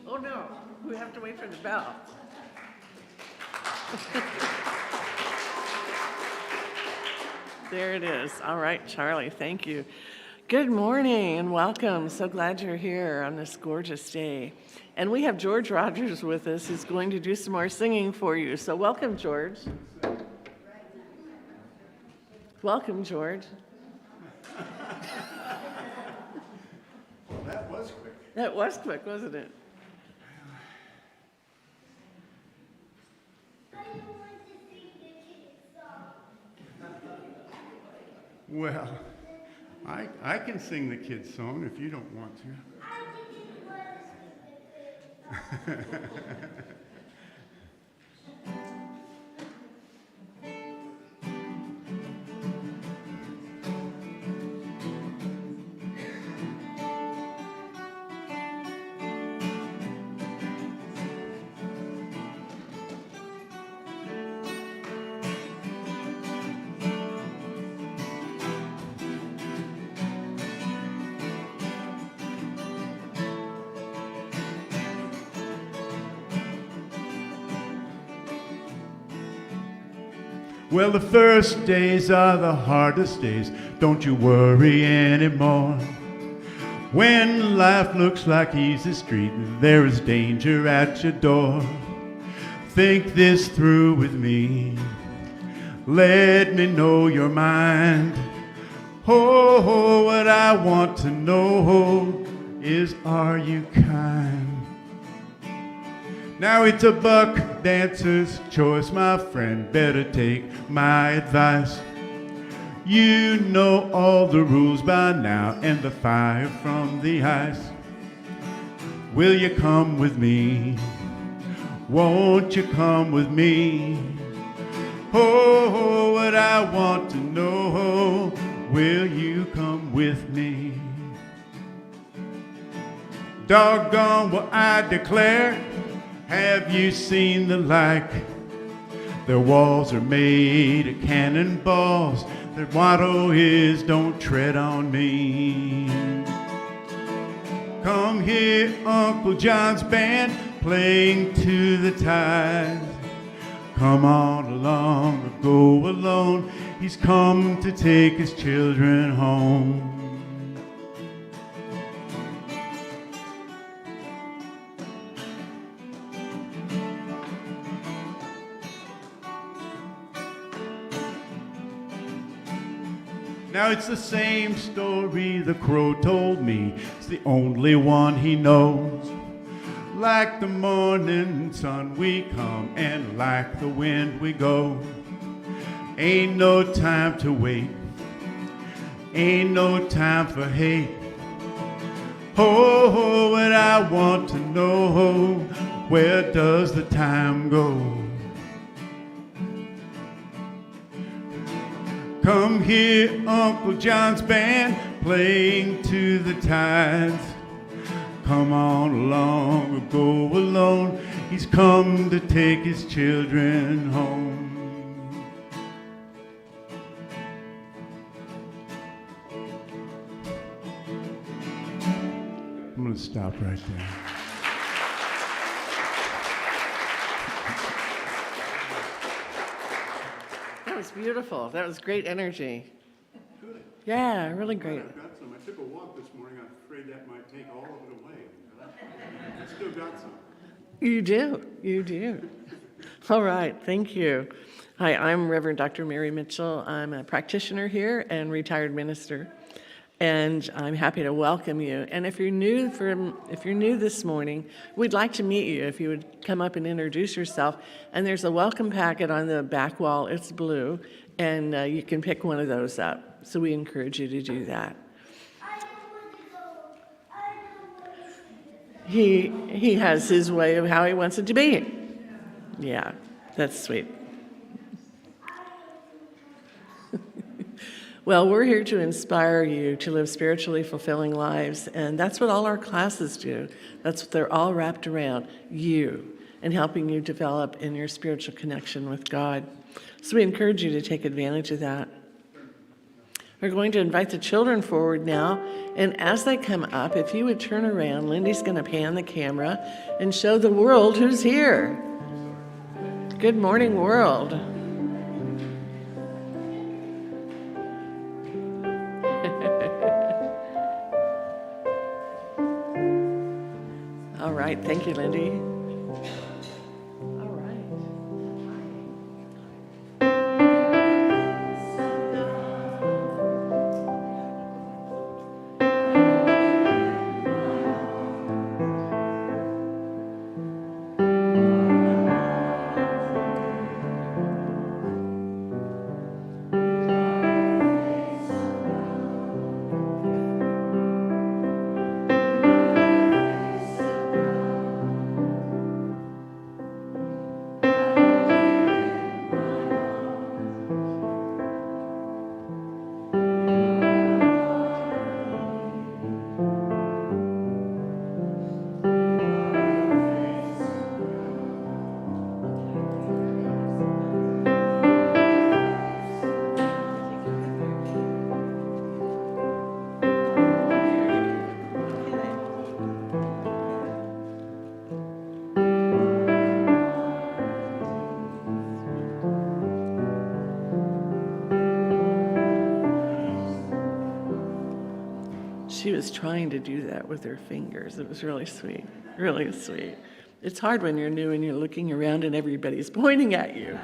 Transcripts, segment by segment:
Oh no, we have to wait for the bell. There it is. All right, Charlie, thank you. Good morning and welcome. So glad you're here on this gorgeous day. And we have George Rogers with us who's going to do some more singing for you. So welcome, George. Welcome, George. Well, that was quick. That was quick, wasn't it? Well, I can sing the kids' song if you don't want to. Well, the first days are the hardest days. Don't you worry anymore. When life looks like easy street, there is danger at your door. Think this through with me. Let me know your mind. Oh, what I want to know is, are you kind? Now it's a buck dancer's choice, my friend. Better take my advice. You know all the rules by now and the fire from the ice. Will you come with me? Won't you come with me? Oh, what I want to know. Will you come with me? Doggone what I declare. Have you seen the like? Their walls are made of cannonballs. Their motto is, don't tread on me. Come hear Uncle John's band playing to the tide. Come on along or go alone. He's come to take his children home. Now it's the same story the crow told me. It's the only one he knows. Like the morning sun we come, and like the wind we go. Ain't no time to wait. Ain't no time for hate. Oh, what I want to know, where does the time go? Come hear Uncle John's band playing to the tides. Come on along or go alone. He's come to take his children home. I'm going to stop right there. That was beautiful. That was great energy. Good. Yeah, really great. I've got some. I took a walk this morning. I'm afraid that might take all of it away. But I still got some. You do. You do. All right. Thank you. Hi, I'm Reverend Dr. Mary Mitchell. I'm a practitioner here and retired minister. And I'm happy to welcome you. And if you're new this morning, we'd like to meet you. If you would come up and introduce yourself. And there's a welcome packet on the back wall. It's blue, and you can pick one of those up. So we encourage you to do that. He has his way of how he wants it to be. Yeah, that's sweet. Well, we're here to inspire you to live spiritually fulfilling lives, and that's what all our classes do. That's what they're all wrapped around, you, and helping you develop in your spiritual connection with God. So we encourage you to take advantage of that. We're going to invite the children forward now, and as they come up, if you would turn around, Lindy's going to pan the camera and show the world who's here. Good morning, world. All right, thank you, Lindy. All right. She was trying to do that with her fingers. It was really sweet, really sweet. It's hard when you're new and you're looking around and everybody's pointing at you.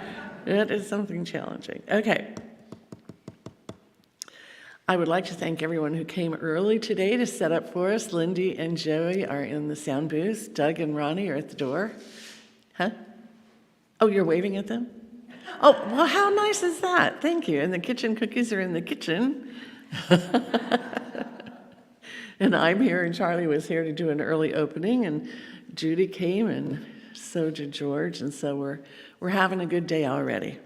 That is something challenging. Okay. I would like to thank everyone who came early today to set up for us. Lindy and Joey are in the sound booth. Doug and Ronnie are at the door. Huh? Oh, you're waving at them? Oh, well, how nice is that? Thank you. And the kitchen cookies are in the kitchen. And I'm here, and Charlie was here to do an early opening, and Judy came, and so did George, and so we're having a good day already.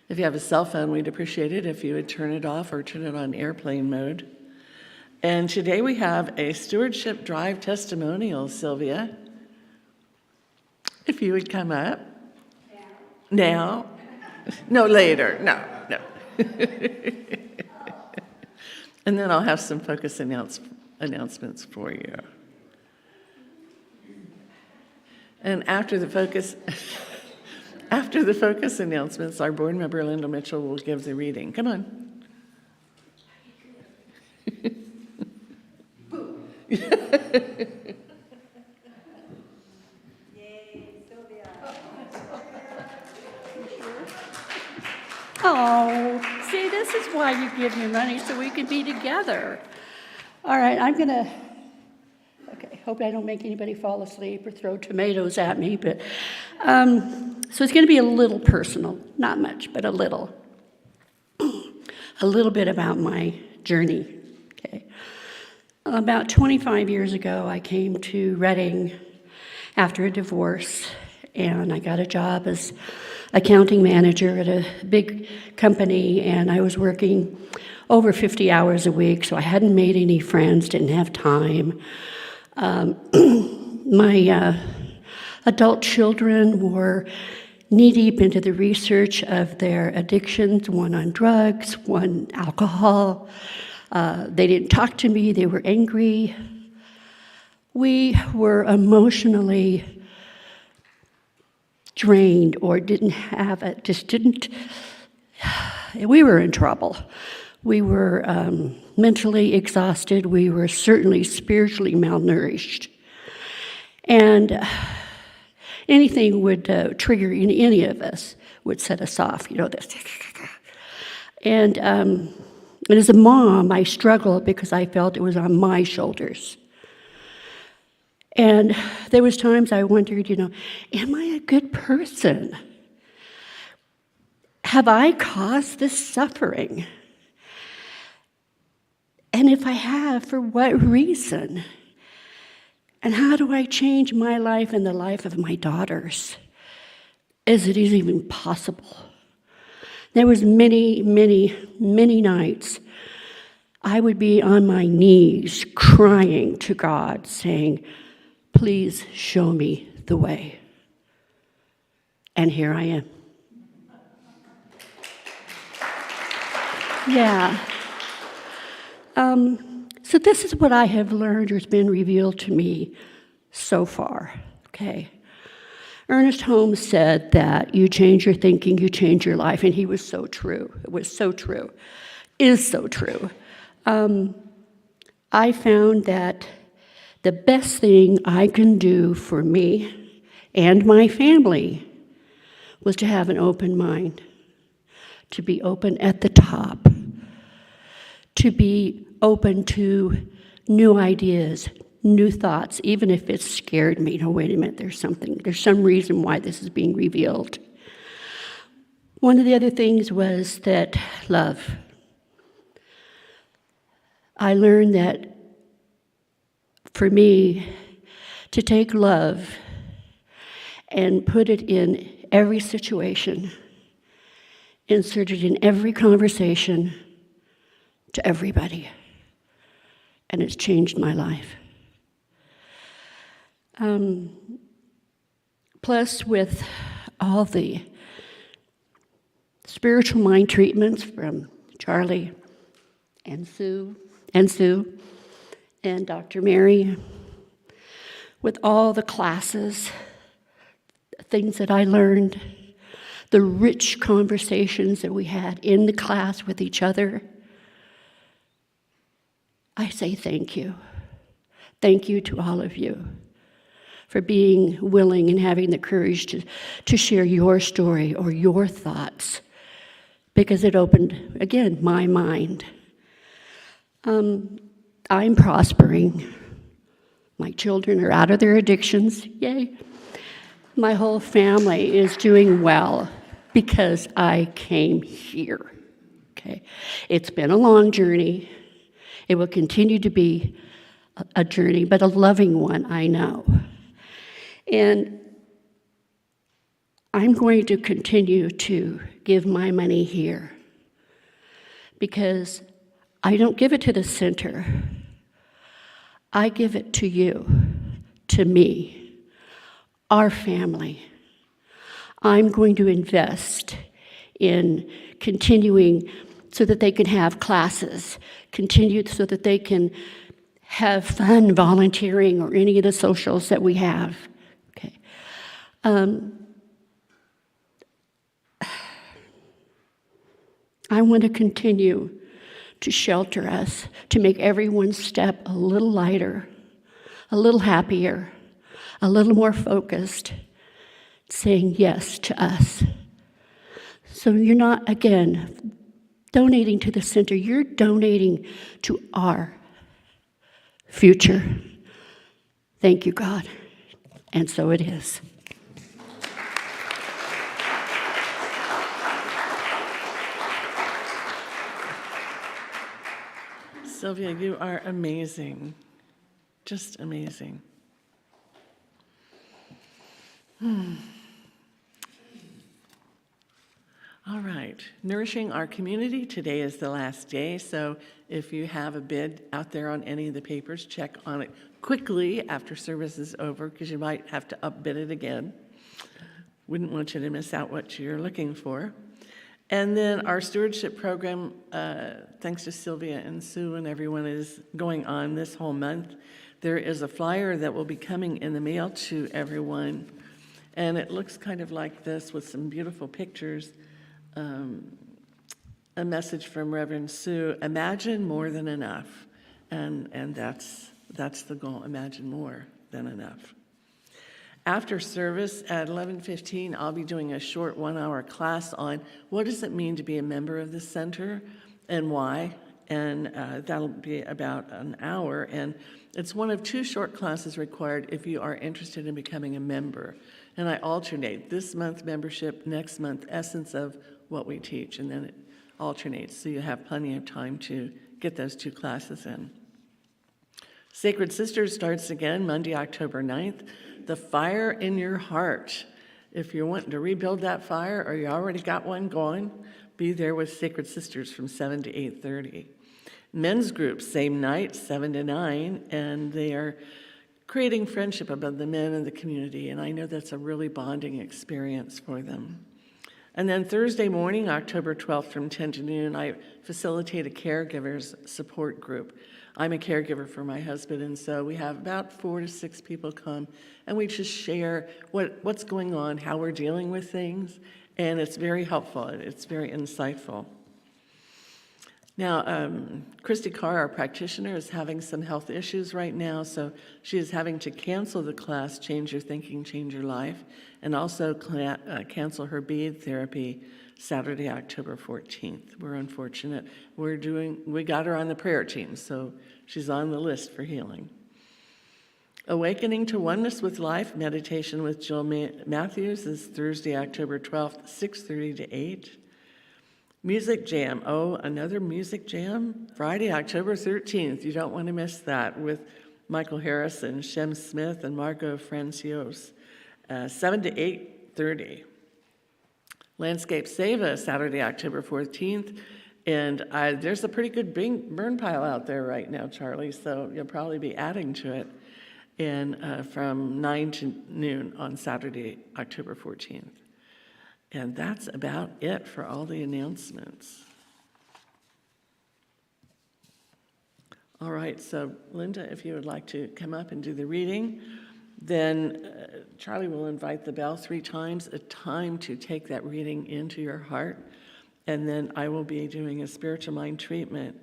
If you have a cell phone, we'd appreciate it if you would turn it off or turn it on airplane mode. And today we have a stewardship drive testimonial, Sylvia. If you would come up. Now? No, later. No. And then I'll have some focus announcements for you. And after the focus announcements, our board member Linda Mitchell will give the reading. Come on. Oh, see, this is why you give me money, so we can be together. All right, hope I don't make anybody fall asleep or throw tomatoes at me, but, so it's going to be a little personal, not much, but a little bit about my journey, okay? About 25 years ago, I came to Reading after a divorce, and I got a job as accounting manager at a big company, and I was working over 50 hours a week, so I hadn't made any friends, didn't have time. My adult children were knee-deep into the research of their addictions, one on drugs, one alcohol. They didn't talk to me, they were angry. We were emotionally drained or we were in trouble. We were mentally exhausted. We were certainly spiritually malnourished. And anything would trigger any of us, would set us off, this. And as a mom, I struggled because I felt it was on my shoulders. And there was times I wondered, am I a good person? Have I caused this suffering? And if I have, for what reason? And how do I change my life and the life of my daughters? Is it even possible? There was many, many, many nights I would be on my knees crying to God, saying, please show me the way. And here I am. Yeah. So this is what I have learned or has been revealed to me so far, okay? Ernest Holmes said that you change your thinking, you change your life, and he was so true. It was so true, is so true. I found that the best thing I can do for me and my family was to have an open mind, to be open at the top, to be open to new ideas, new thoughts, even if it scared me. No, wait a minute, there's some reason why this is being revealed. One of the other things was that love. I learned that for me, to take love and put it in every situation, insert it in every conversation to everybody. And it's changed my life. Plus, with all the spiritual mind treatments from Charlie and Sue and Dr. Mary, with all the classes, things that I learned, the rich conversations that we had in the class with each other, I say thank you. Thank you to all of you for being willing and having the courage to share your story or your thoughts, because it opened, again, my mind. I'm prospering. My children are out of their addictions, yay. My whole family is doing well because I came here, okay? It's been a long journey. It will continue to be a journey, but a loving one, I know. And I'm going to continue to give my money here because I don't give it to the center. I give it to you, to me, our family. I'm going to invest in continuing so that they can have classes, continue so that they can have fun volunteering or any of the socials that we have. Okay. I want to continue to shelter us, to make everyone's step a little lighter, a little happier, a little more focused, saying yes to us. So you're not, again, donating to the center, you're donating to our future. Thank you, God. And so it is. Sylvia, you are amazing. Just amazing. All right, nourishing our community. Today is the last day, so if you have a bid out there on any of the papers, check on it quickly after service is over, because you might have to upbid it again. Wouldn't want you to miss out what you're looking for. And then our stewardship program, thanks to Sylvia and Sue and everyone, is going on this whole month. There is a flyer that will be coming in the mail to everyone, and it looks kind of like this with some beautiful pictures. A message from Reverend Sue: imagine more than enough, and that's the goal. Imagine more than enough. After service at 11:15, I'll be doing a short 1-hour class on what does it mean to be a member of the center and why, and that'll be about an hour, and it's one of 2 short classes required if you are interested in becoming a member. And I alternate this month membership, next month essence of what we teach, and then it alternates, so you have plenty of time to get those 2 classes in. Sacred Sisters starts again Monday, October 9th. The fire in your heart. If you're wanting to rebuild that fire or you already got one going, be there with Sacred Sisters from 7 to 8:30. Men's groups, same night, 7 to 9, and they are creating friendship among the men in the community, and I know that's a really bonding experience for them. And then Thursday morning, October 12th from 10 to noon, I facilitate a caregivers support group. I'm a caregiver for my husband, and so we have about 4 to 6 people come, and we just share what's going on, how we're dealing with things, and it's very helpful. It's very insightful. Now, Christy Carr, our practitioner, is having some health issues right now, so she is having to cancel the class, Change Your Thinking, Change Your Life, and also cancel her bead therapy Saturday, October 14th. We're unfortunate. We got her on the prayer team, so she's on the list for healing. Awakening to Oneness with Life, meditation with Jill Matthews is Thursday, October 12th, 6:30 to 8. Music Jam. Oh, another music jam? Friday, October 13th. You don't want to miss that with Michael Harrison, Shem Smith, and Margot Francios. 7 to 8:30. Landscape Seva, Saturday, October 14th. And there's a pretty good burn pile out there right now, Charlie, so you'll probably be adding to it. And from 9 to noon on Saturday, October 14th. And that's about it for all the announcements. All right, so Linda, if you would like to come up and do the reading, then Charlie will invite the bell 3 times, a time to take that reading into your heart, and then I will be doing a spiritual mind treatment.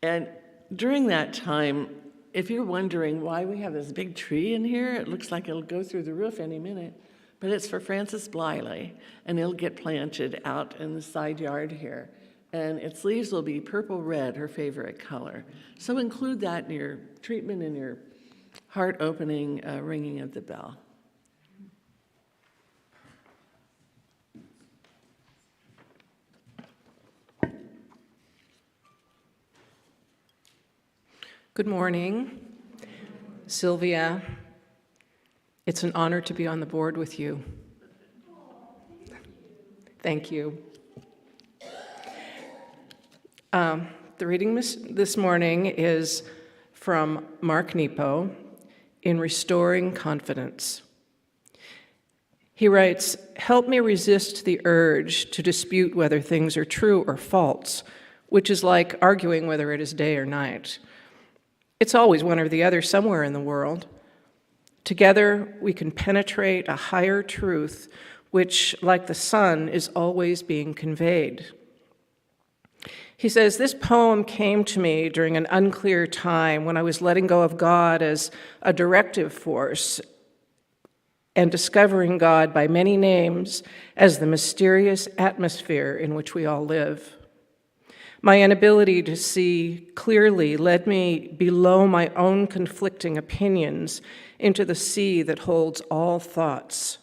And during that time, if you're wondering why we have this big tree in here, it looks like it'll go through the roof any minute. But it's for Frances Bliley, and it'll get planted out in the side yard here. And its leaves will be purple-red, her favorite color. So include that in your treatment, in your heart-opening ringing of the bell. Good morning, Sylvia. It's an honor to be on the board with you. Thank you. The reading this morning is from Mark Nepo in Restoring Confidence. He writes, "Help me resist the urge to dispute whether things are true or false, which is like arguing whether it is day or night. It's always one or the other somewhere in the world. Together, we can penetrate a higher truth, which, like the sun, is always being conveyed." He says, "This poem came to me during an unclear time when I was letting go of God as a directive force and discovering God by many names as the mysterious atmosphere in which we all live. My inability to see clearly led me below my own conflicting opinions into the sea that holds all thoughts.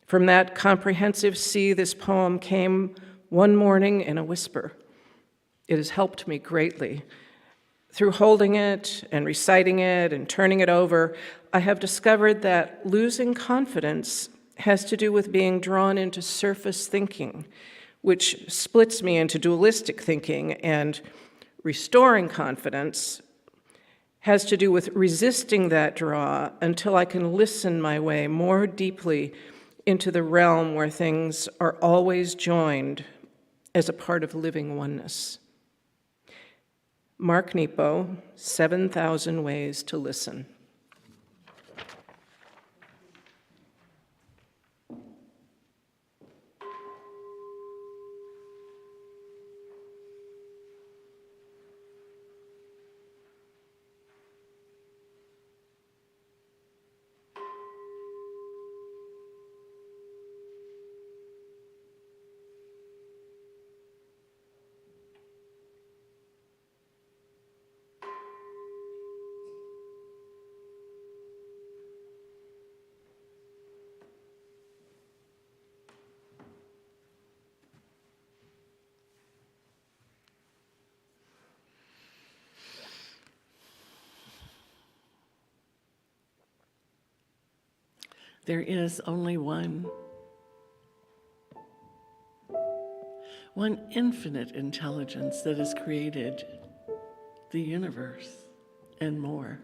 From that comprehensive sea, this poem came one morning in a whisper. It has helped me greatly. Through holding it and reciting it and turning it over, I have discovered that losing confidence has to do with being drawn into surface thinking, which splits me into dualistic thinking, and restoring confidence has to do with resisting that draw until I can listen my way more deeply into the realm where things are always joined as a part of living oneness." Mark Nepo, 7,000 Ways to Listen. There is only one infinite intelligence that has created the universe and more.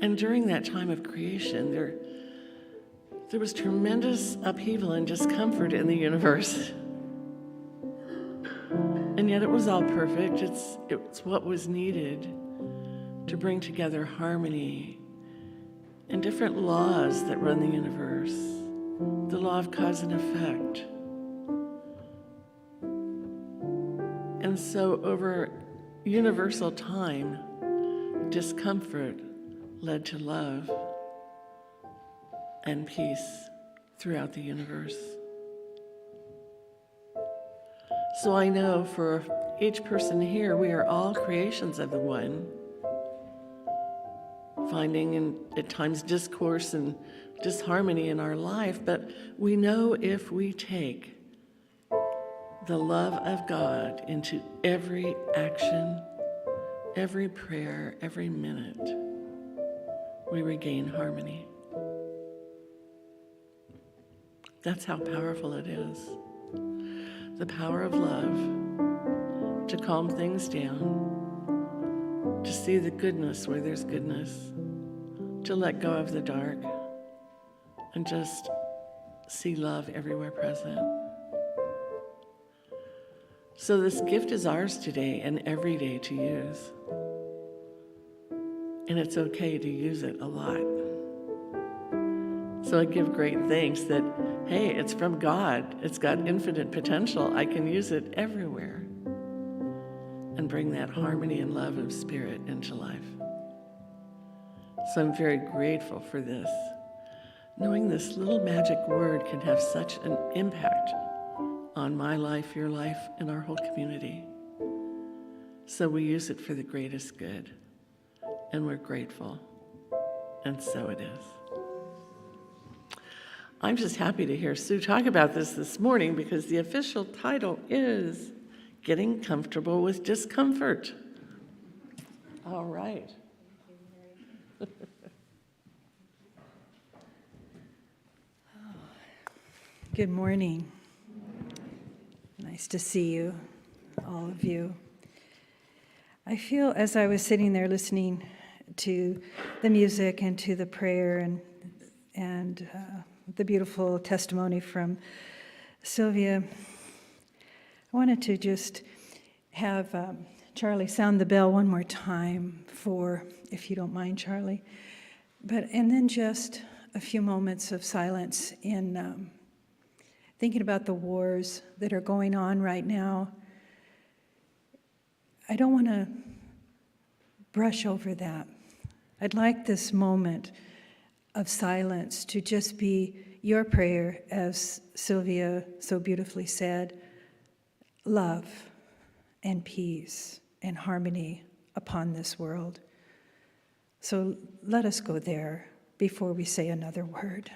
And during that time of creation, there was tremendous upheaval and discomfort in the universe. And yet it was all perfect. It's what was needed to bring together harmony and different laws that run the universe. The law of cause and effect. And so over universal time, discomfort led to love and peace throughout the universe. So I know for each person here, we are all creations of the One, finding at times discourse and disharmony in our life, but we know if we take the love of God into every action, every prayer, every minute, we regain harmony. That's how powerful it is. The power of love to calm things down, to see the goodness where there's goodness, to let go of the dark, and just see love everywhere present. So this gift is ours today and every day to use. And it's okay to use it a lot. So I give great thanks that, hey, it's from God. It's got infinite potential. I can use it everywhere and bring that harmony and love of spirit into life. So I'm very grateful for this. Knowing this little magic word can have such an impact on my life, your life, and our whole community. So we use it for the greatest good. And we're grateful. And so it is. I'm just happy to hear Sue talk about this morning because the official title is Getting Comfortable with Discomfort. All right. Good morning. Nice to see you, all of you. I feel as I was sitting there listening to the music and to the prayer and the beautiful testimony from Sylvia, I wanted to just have Charlie sound the bell one more time if you don't mind, Charlie. And then just a few moments of silence in thinking about the wars that are going on right now. I don't want to brush over that. I'd like this moment of silence to just be your prayer, as Sylvia so beautifully said, love and peace and harmony upon this world. So let us go there before we say another word.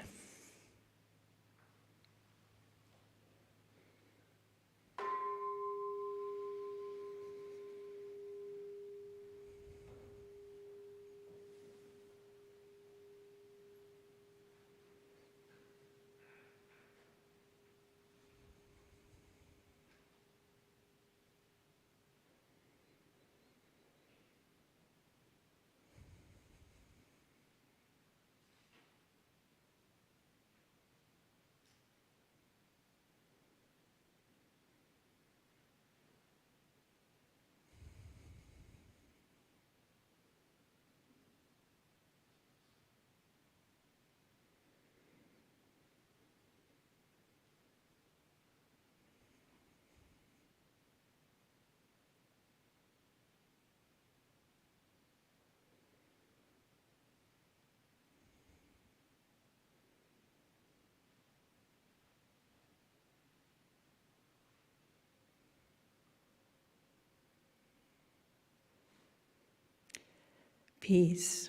Peace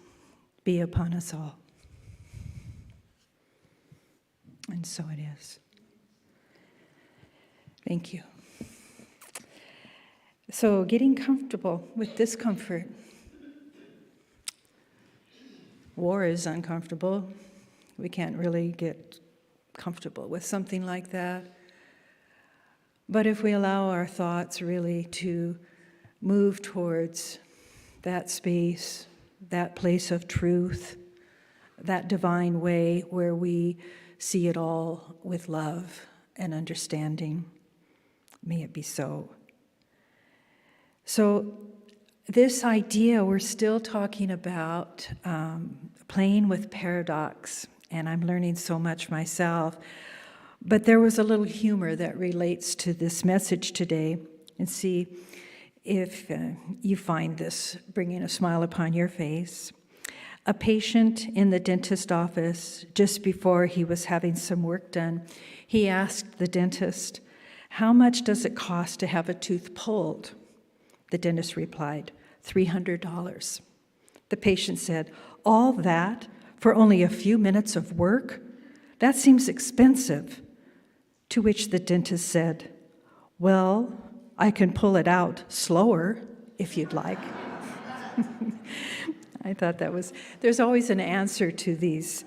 be upon us all. And so it is. Thank you. So, getting comfortable with discomfort. War is uncomfortable. We can't really get comfortable with something like that. But if we allow our thoughts really to move towards that space, that place of truth, that divine way where we see it all with love and understanding. May it be so. So this idea, we're still talking about playing with paradox, and I'm learning so much myself. But there was a little humor that relates to this message today, and see if you find this bringing a smile upon your face. A patient in the dentist office, just before he was having some work done, he asked the dentist, "How much does it cost to have a tooth pulled?" The dentist replied, $300. The patient said, "All that for only a few minutes of work? That seems expensive." To which the dentist said, "Well, I can pull it out slower if you'd like." I thought there's always an answer to these,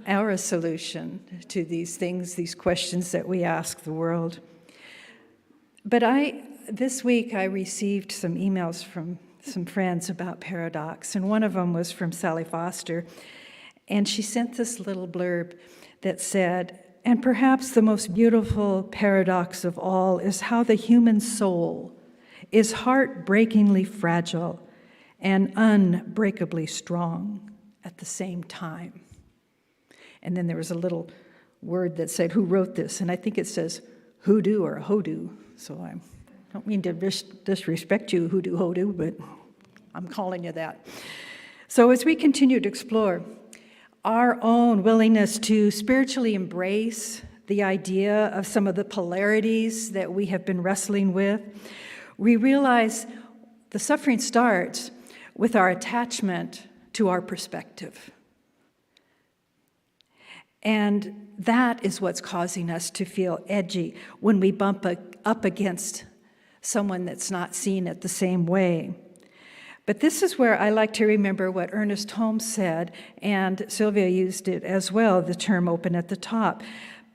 our solution to these things, these questions that we ask the world. But this week I received some emails from some friends about paradox, and one of them was from Sally Foster, and she sent this little blurb that said, "And perhaps the most beautiful paradox of all is how the human soul is heartbreakingly fragile and unbreakably strong at the same time." And then there was a little word that said, "Who wrote this?" And I think it says hoodoo or hoodoo. So I don't mean to disrespect you, hoodoo, hoodoo, but I'm calling you that. So as we continue to explore our own willingness to spiritually embrace the idea of some of the polarities that we have been wrestling with, we realize the suffering starts with our attachment to our perspective. And that is what's causing us to feel edgy when we bump up against someone that's not seeing it the same way. But this is where I like to remember what Earnest Holmes said, and Sylvia used it as well, the term open at the top,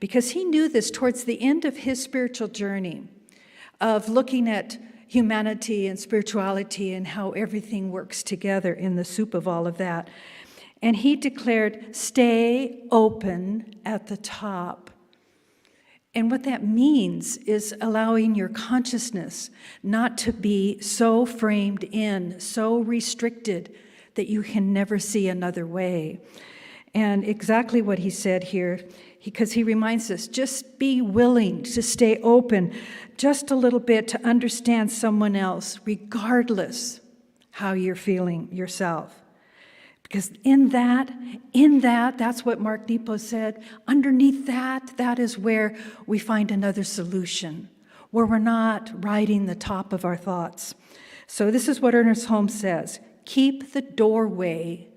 because he knew this towards the end of his spiritual journey of looking at humanity and spirituality and how everything works together in the soup of all of that. And he declared, "Stay open at the top." And what that means is allowing your consciousness not to be so framed in, so restricted that you can never see another way. And exactly what he said here, because he reminds us, just be willing to stay open just a little bit to understand someone else, regardless how you're feeling yourself. Because in that, that's what Mark Nepo said, underneath that is where we find another solution, where we're not riding the top of our thoughts. So this is what Earnest Holmes says: keep the doorway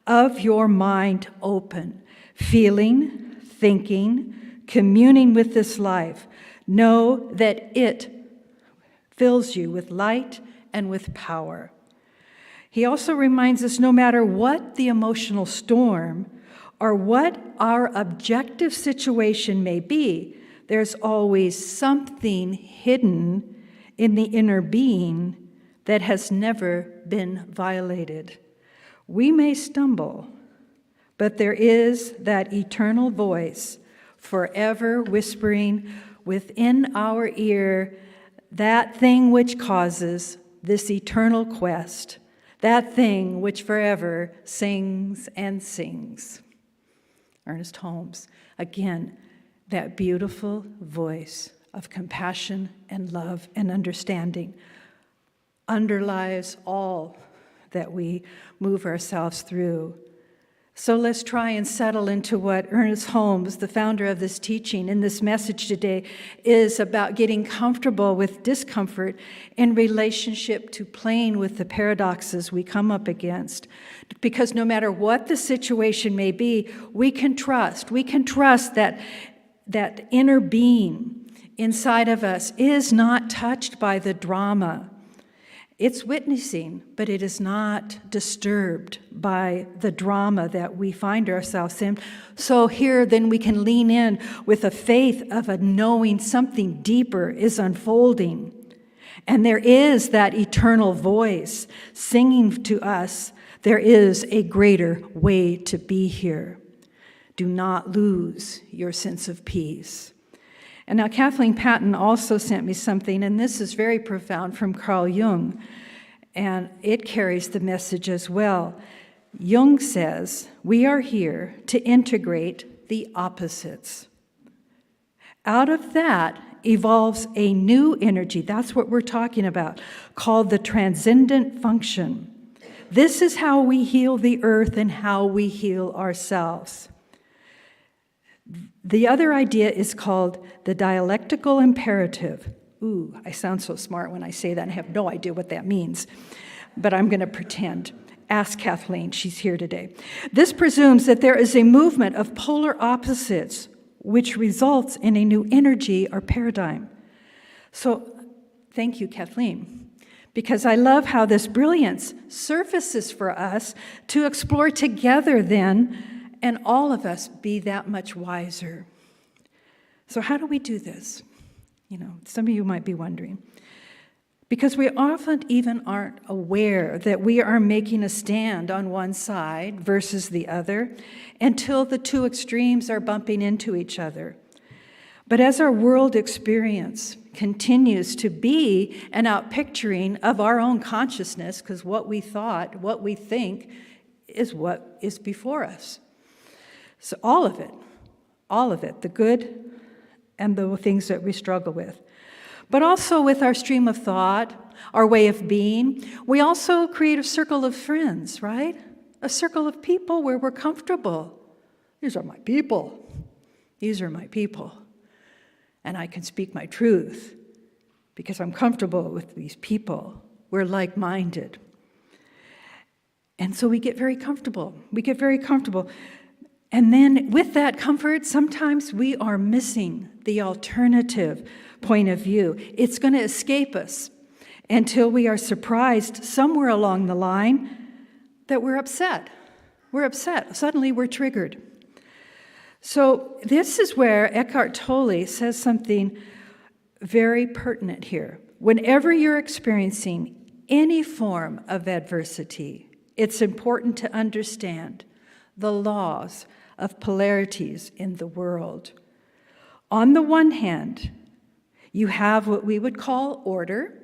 of your mind open, feeling, thinking, communing with this life. Know that it fills you with light and with power. He also reminds us no matter what the emotional storm or what our objective situation may be, there's always something hidden in the inner being that has never been violated. We may stumble, but there is that eternal voice forever whispering within our ear that thing which causes this eternal quest, that thing which forever sings and sings. Earnest Holmes, again, that beautiful voice of compassion and love and understanding underlies all that we move ourselves through. So let's try and settle into what Earnest Holmes, the founder of this teaching, in this message today, is about getting comfortable with discomfort in relationship to playing with the paradoxes we come up against. Because no matter what the situation may be, we can trust that inner being inside of us is not touched by the drama. It's witnessing, but it is not disturbed by the drama that we find ourselves in. So here, then we can lean in with a faith of a knowing something deeper is unfolding. And there is that eternal voice singing to us, there is a greater way to be here. Do not lose your sense of peace. And now Kathleen Patton also sent me something, and this is very profound, from Carl Jung, and it carries the message as well. Jung says, we are here to integrate the opposites. Out of that evolves a new energy, that's what we're talking about, called the transcendent function. This is how we heal the earth and how we heal ourselves. The other idea is called the dialectical imperative. Ooh, I sound so smart when I say that. I have no idea what that means, but I'm going to pretend. Ask Kathleen, she's here today. This presumes that there is a movement of polar opposites which results in a new energy or paradigm. So thank you, Kathleen, because I love how this brilliance surfaces for us to explore together then, and all of us be that much wiser. So how do we do this? You know, some of you might be wondering. Because we often even aren't aware that we are making a stand on one side versus the other until the two extremes are bumping into each other. But as our world experience continues to be an outpicturing of our own consciousness, because what we thought, what we think, is what is before us. So all of it, the good and the things that we struggle with. But also with our stream of thought, our way of being, we also create a circle of friends, right? A circle of people where we're comfortable. These are my people. These are my people. And I can speak my truth because I'm comfortable with these people. We're like-minded. And so we get very comfortable. And then with that comfort, sometimes we are missing the alternative point of view. It's going to escape us until we are surprised somewhere along the line that we're upset. Suddenly we're triggered. So this is where Eckhart Tolle says something very pertinent here. Whenever you're experiencing any form of adversity, it's important to understand the laws of polarities in the world. On the one hand, you have what we would call order.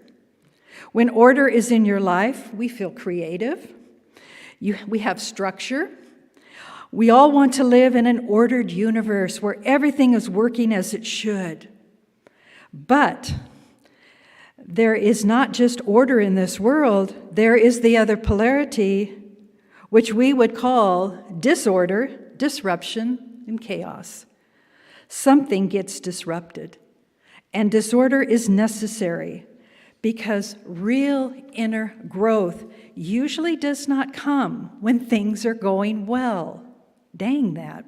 When order is in your life, we feel creative. We have structure. We all want to live in an ordered universe where everything is working as it should. But there is not just order in this world, there is the other polarity, which we would call disorder, disruption, and chaos. Something gets disrupted. And disorder is necessary because real inner growth usually does not come when things are going well. Dang that.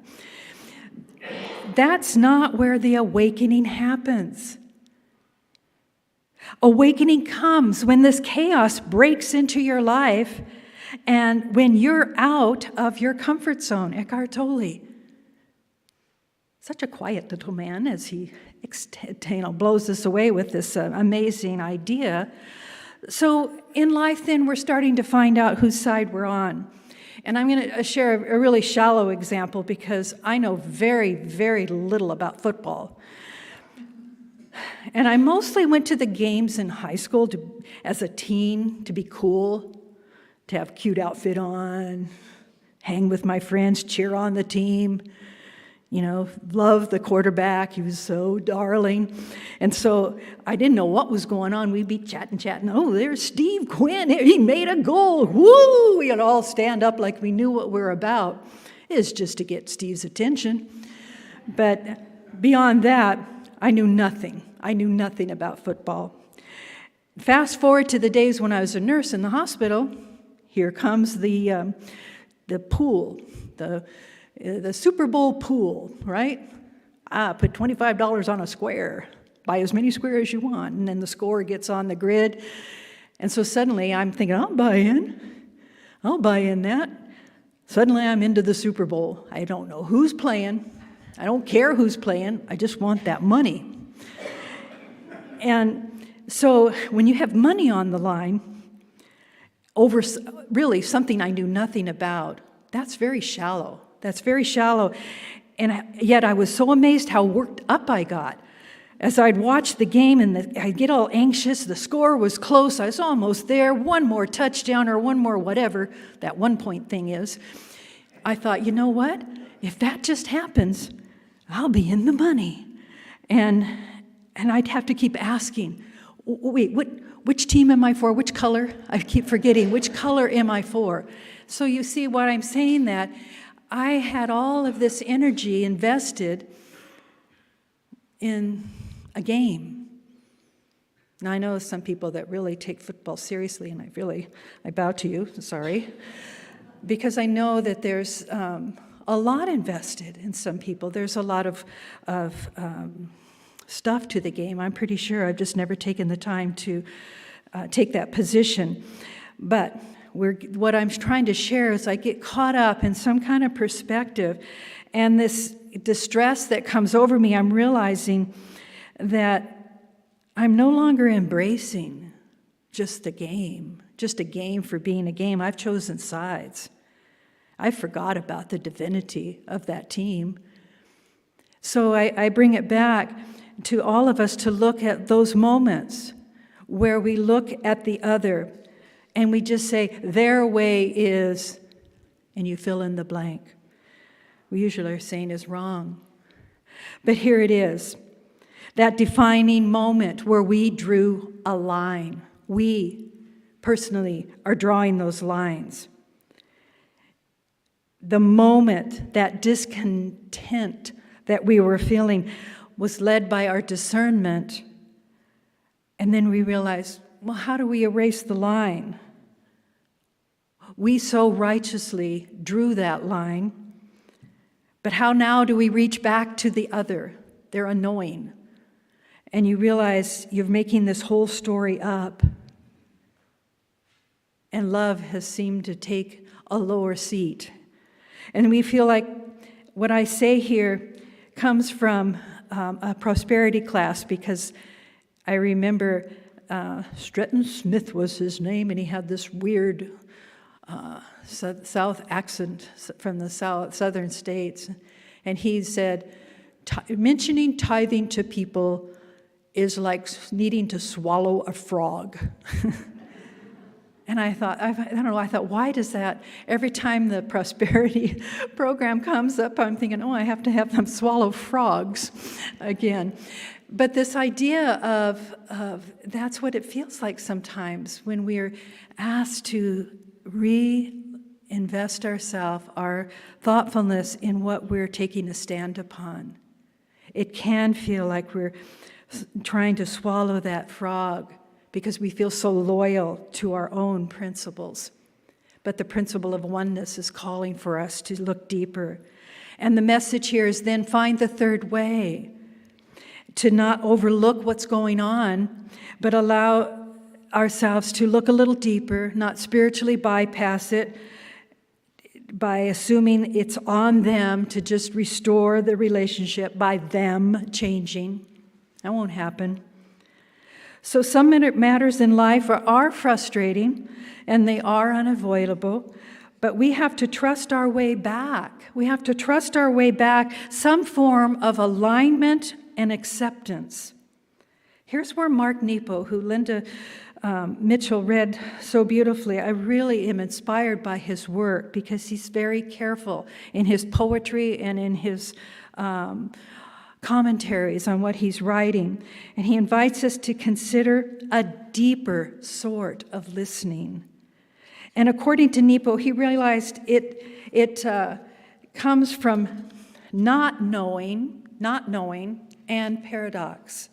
That's not where the awakening happens. Awakening comes when this chaos breaks into your life and when you're out of your comfort zone. Eckhart Tolle, such a quiet little man as he blows us away with this amazing idea. So in life then we're starting to find out whose side we're on. And I'm going to share a really shallow example because I know very, very little about football. And I mostly went to the games in high school as a teen to be cool, to have a cute outfit on, hang with my friends, cheer on the team. You know, love the quarterback. He was so darling. And so I didn't know what was going on. We'd be chatting. Oh, there's Steve Quinn. He made a goal. Woo! We'd all stand up like we knew what we were about. It's just to get Steve's attention. But beyond that, I knew nothing. I knew nothing about football. Fast forward to the days when I was a nurse in the hospital. Here comes the pool, the Super Bowl pool, right? Put $25 on a square. Buy as many squares as you want. And then the score gets on the grid. And so suddenly I'm thinking, I'll buy in that. Suddenly I'm into the Super Bowl. I don't know who's playing. I don't care who's playing. I just want that money. And So when you have money on the line over really something I knew nothing about, that's very shallow. That's very shallow. And yet I was so amazed how worked up I got. As I'd watch the game and I'd get all anxious, the score was close, I was almost there, one more touchdown or one more whatever that 1 point thing is. I thought, you know what? If that just happens, I'll be in the money. And I'd have to keep asking, wait, which team am I for? Which color? I keep forgetting, which color am I for? So you see what I'm saying, that I had all of this energy invested in a game. Now I know some people that really take football seriously, and I bow to you, sorry, because I know that there's a lot invested in some people. There's a lot of stuff to the game. I'm pretty sure I've just never taken the time to take that position. But what I'm trying to share is I get caught up in some kind of perspective, and this distress that comes over me, I'm realizing that I'm no longer embracing just a game for being a game. I've chosen sides. I forgot about the divinity of that team. So I bring it back to all of us to look at those moments where we look at the other and we just say, their way is, and you fill in the blank. We usually are saying is wrong. But here it is. That defining moment where we drew a line. We personally are drawing those lines. The moment, that discontent that we were feeling was led by our discernment. And then we realized, well, how do we erase the line? We so righteously drew that line, but how now do we reach back to the other? They're annoying. And you realize you're making this whole story up. And love has seemed to take a lower seat. And we feel like what I say here comes from a prosperity class, because I remember Stretton Smith was his name, and he had this weird South accent from the southern states. And he said, mentioning tithing to people is like needing to swallow a frog. And I thought, why does that, every time the prosperity program comes up, I'm thinking, I have to have them swallow frogs again. But this idea of that's what it feels like sometimes when we're asked to reinvest ourselves, our thoughtfulness in what we're taking a stand upon. It can feel like we're trying to swallow that frog because we feel so loyal to our own principles. But the principle of oneness is calling for us to look deeper. And the message here is then find the third way, to not overlook what's going on, but allow ourselves to look a little deeper, not spiritually bypass it by assuming it's on them to just restore the relationship by them changing. That won't happen. So some matters in life are frustrating and they are unavoidable, but we have to trust our way back. We have to trust our way back, some form of alignment and acceptance. Here's where Mark Nepo, who Linda Mitchell read so beautifully, I really am inspired by his work because he's very careful in his poetry and in his commentaries on what he's writing. And he invites us to consider a deeper sort of listening. And according to Nepo, he realized it comes from not knowing, and paradox.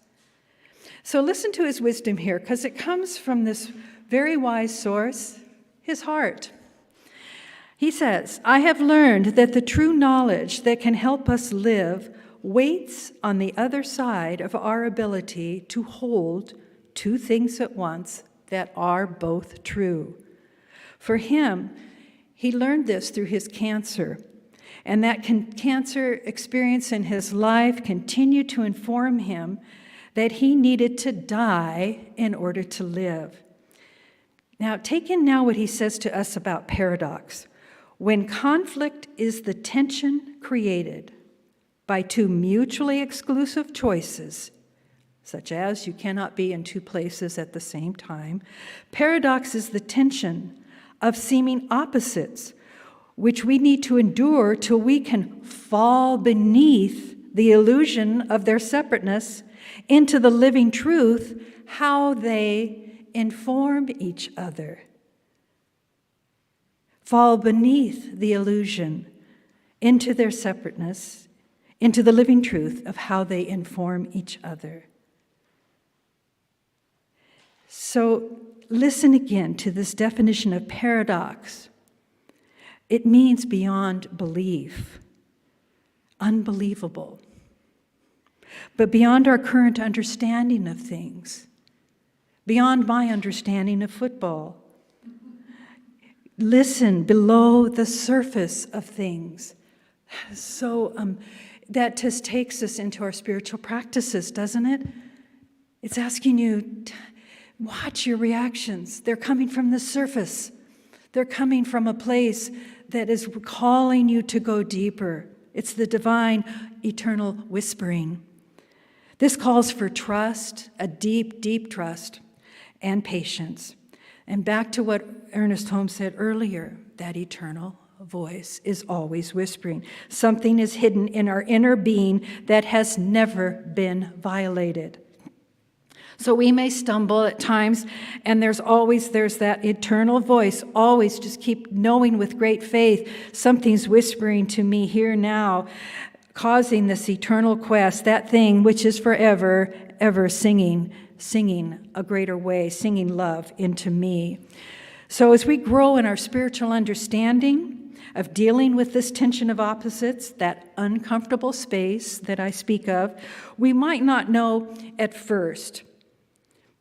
So listen to his wisdom here, because it comes from this very wise source, his heart. He says, I have learned that the true knowledge that can help us live waits on the other side of our ability to hold two things at once that are both true. For him, he learned this through his cancer, and that cancer experience in his life continued to inform him that he needed to die in order to live. Now, take in now what he says to us about paradox. When conflict is the tension created by two mutually exclusive choices, such as you cannot be in two places at the same time, paradox is the tension of seeming opposites, which we need to endure till we can fall beneath the illusion of their separateness into the living truth, how they inform each other. Fall beneath the illusion into their separateness, into the living truth of how they inform each other. So listen again to this definition of paradox. It means beyond belief, unbelievable, but beyond our current understanding of things, beyond my understanding of football. Listen below the surface of things. So that just takes us into our spiritual practices, doesn't it? It's asking you, watch your reactions. They're coming from the surface. They're coming from a place that is calling you to go deeper. It's the divine, eternal whispering. This calls for trust, a deep, deep trust, and patience. And back to what Earnest Holmes said earlier, that eternal voice is always whispering. Something is hidden in our inner being that has never been violated. So we may stumble at times, and there's that eternal voice. Always just keep knowing with great faith, something's whispering to me here now, causing this eternal quest, that thing which is forever, ever singing a greater way, singing love into me. So as we grow in our spiritual understanding of dealing with this tension of opposites, that uncomfortable space that I speak of, we might not know at first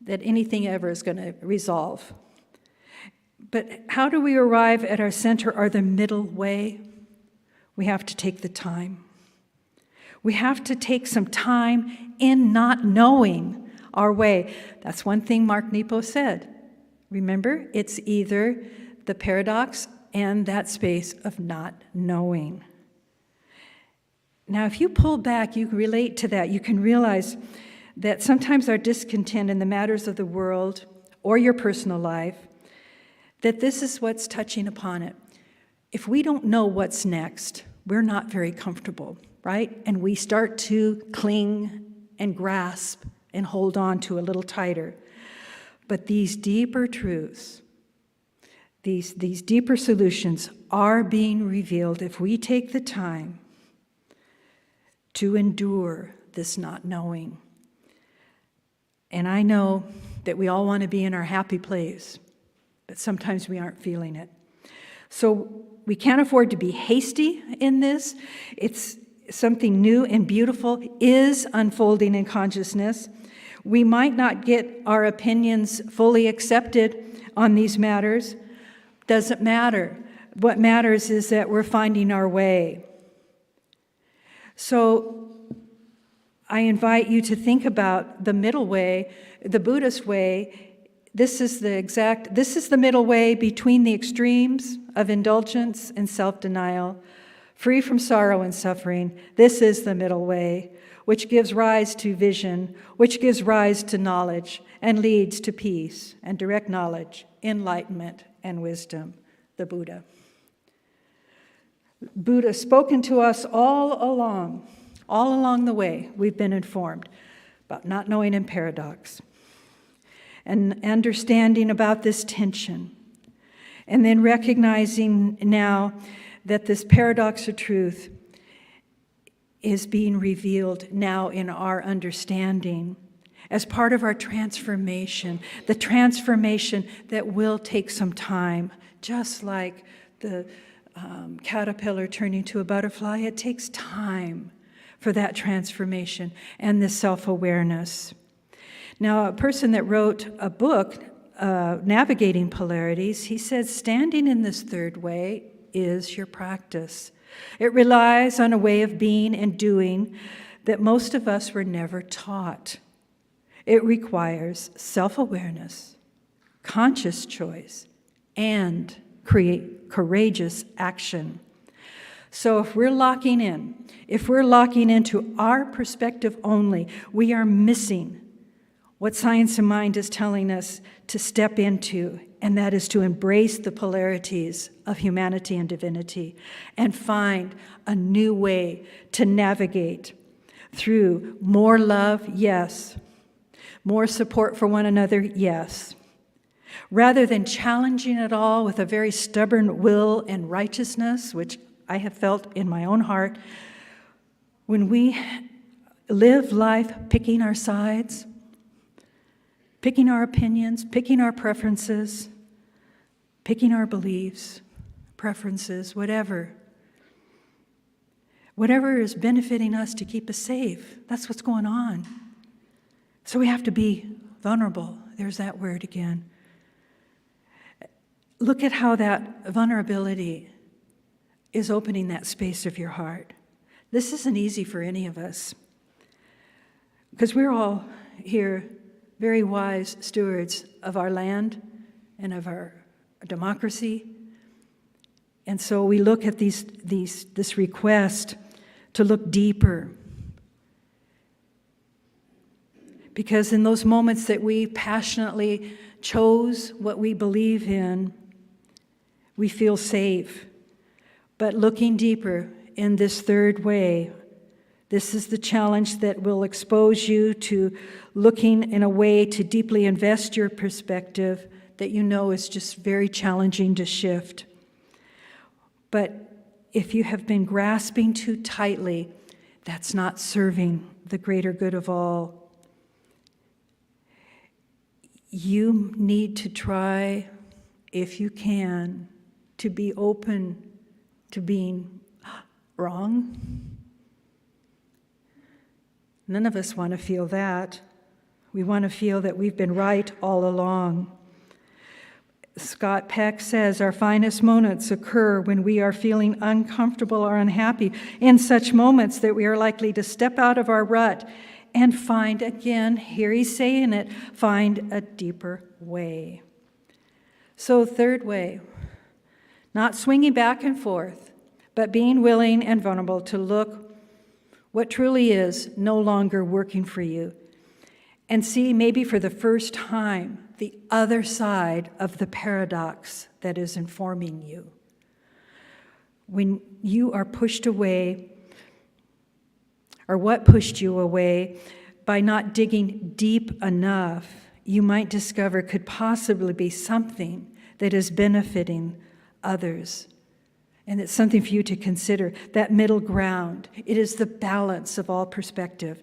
that anything ever is going to resolve. But how do we arrive at our center or the middle way? We have to take the time. We have to take some time in not knowing our way. That's one thing Mark Nepo said. Remember, it's either the paradox and that space of not knowing. Now, if you pull back, you relate to that, you can realize that sometimes our discontent in the matters of the world or your personal life, that this is what's touching upon it. If we don't know what's next, we're not very comfortable, right? And we start to cling and grasp and hold on to a little tighter. But these deeper truths, these deeper solutions are being revealed if we take the time to endure this not knowing. And I know that we all want to be in our happy place, but sometimes we aren't feeling it. So we can't afford to be hasty in this. It's something new and beautiful is unfolding in consciousness. We might not get our opinions fully accepted on these matters. Doesn't matter. What matters is that we're finding our way. So I invite you to think about the middle way, the Buddhist way. This is the middle way between the extremes of indulgence and self-denial, free from sorrow and suffering. This is the middle way, which gives rise to vision, which gives rise to knowledge, and leads to peace and direct knowledge, enlightenment, and wisdom, the Buddha. Buddha spoken to us all along the way. We've been informed about not knowing in paradox and understanding about this tension, and then recognizing now that this paradox of truth is being revealed now in our understanding as part of our transformation, the transformation that will take some time, just like the caterpillar turning to a butterfly. It takes time for that transformation and this self-awareness. Now, a person that wrote a book, Navigating Polarities, he said, standing in this third way is your practice. It relies on a way of being and doing that most of us were never taught. It requires self-awareness, conscious choice, and courageous action. So if we're locking into our perspective only, we are missing what Science and Mind is telling us to step into, and that is to embrace the polarities of humanity and divinity and find a new way to navigate through more love, yes. More support for one another, yes. Rather than challenging it all with a very stubborn will and righteousness, which I have felt in my own heart, when we live life picking our sides, picking our opinions, picking our preferences, picking our beliefs, preferences, whatever is benefiting us to keep us safe, that's what's going on. So we have to be vulnerable. There's that word again. Look at how that vulnerability is opening that space of your heart. This isn't easy for any of us, because we're all here very wise stewards of our land and of our democracy. And so we look at this request to look deeper. Because in those moments that we passionately chose what we believe in, we feel safe. But looking deeper in this third way, this is the challenge that will expose you to looking in a way to deeply invest your perspective that you know is just very challenging to shift. But if you have been grasping too tightly, that's not serving the greater good of all. You need to try, if you can, to be open to being wrong. None of us want to feel that. We want to feel that we've been right all along. Scott Peck says, our finest moments occur when we are feeling uncomfortable or unhappy. In such moments that we are likely to step out of our rut and find, again, here he's saying it, find a deeper way. So third way, not swinging back and forth, but being willing and vulnerable to look what truly is no longer working for you and see maybe for the first time the other side of the paradox that is informing you. When you are pushed away, or what pushed you away, by not digging deep enough, you might discover could possibly be something that is benefiting others. And it's something for you to consider, that middle ground. It is the balance of all perspective.